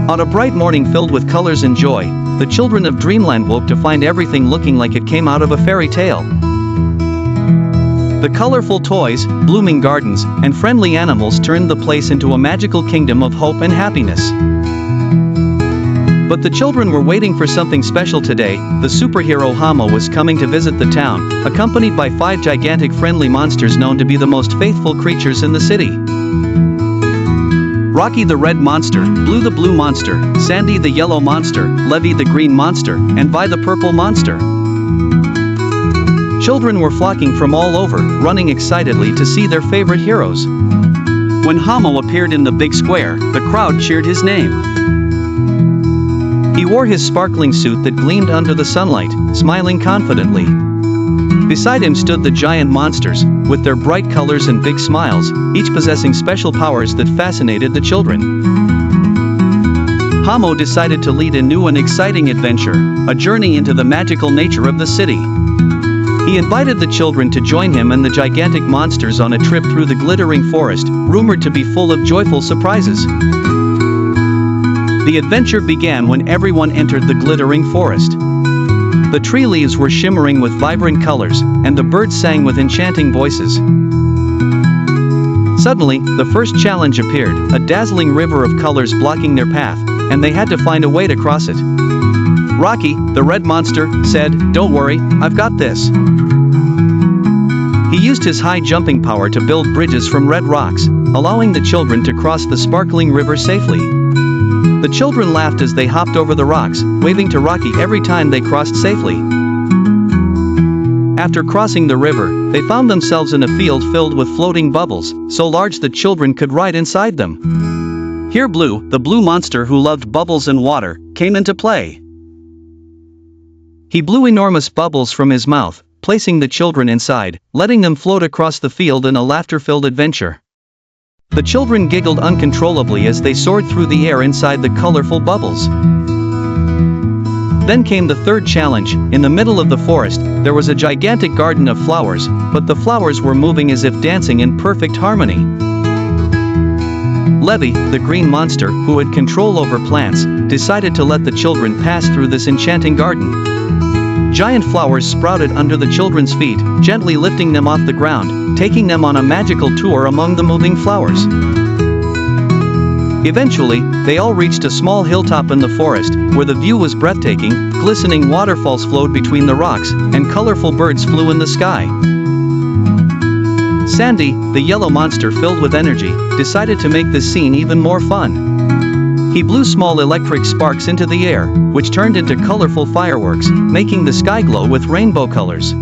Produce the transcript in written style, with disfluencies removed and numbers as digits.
On a bright morning filled with colors and joy, the children of Dreamland woke to find everything looking like it came out of a fairy tale. The colorful toys, blooming gardens, and friendly animals turned the place into a magical kingdom of hope and happiness. But the children were waiting for something special today. The superhero Hamo was coming to visit the town, accompanied by 5 gigantic friendly monsters known to be the most faithful creatures in the city. Rocky the red monster, Blue the blue monster, Sandy the yellow monster, Levy the green monster, and Vi the purple monster. Children were flocking from all over, running excitedly to see their favorite heroes. When Hamo appeared in the big square, the crowd cheered his name. He wore his sparkling suit that gleamed under the sunlight, smiling confidently. Beside him stood the giant monsters, with their bright colors and big smiles, each possessing special powers that fascinated the children. Hamo decided to lead a new and exciting adventure, a journey into the magical nature of the city. He invited the children to join him and the gigantic monsters on a trip through the glittering forest, rumored to be full of joyful surprises. The adventure began when everyone entered the glittering forest. The tree leaves were shimmering with vibrant colors, and the birds sang with enchanting voices. Suddenly, the first challenge appeared, a dazzling river of colors blocking their path, and they had to find a way to cross it. Rocky, the red monster, said, "Don't worry, I've got this." He used his high jumping power to build bridges from red rocks, allowing the children to cross the sparkling river safely. The children laughed as they hopped over the rocks, waving to Rocky every time they crossed safely. After crossing the river, they found themselves in a field filled with floating bubbles, so large that children could ride inside them. Here Blue, the blue monster who loved bubbles and water, came into play. He blew enormous bubbles from his mouth, placing the children inside, letting them float across the field in a laughter-filled adventure. The children giggled uncontrollably as they soared through the air inside the colorful bubbles. Then came the third challenge. In the middle of the forest, there was a gigantic garden of flowers, but the flowers were moving as if dancing in perfect harmony. Levy, the green monster, who had control over plants, decided to let the children pass through this enchanting garden. Giant flowers sprouted under the children's feet, gently lifting them off the ground, taking them on a magical tour among the moving flowers. Eventually, they all reached a small hilltop in the forest, where the view was breathtaking. Glistening waterfalls flowed between the rocks, and colorful birds flew in the sky. Sandy, the yellow monster filled with energy, decided to make this scene even more fun. He blew small electric sparks into the air, which turned into colorful fireworks, making the sky glow with rainbow colors.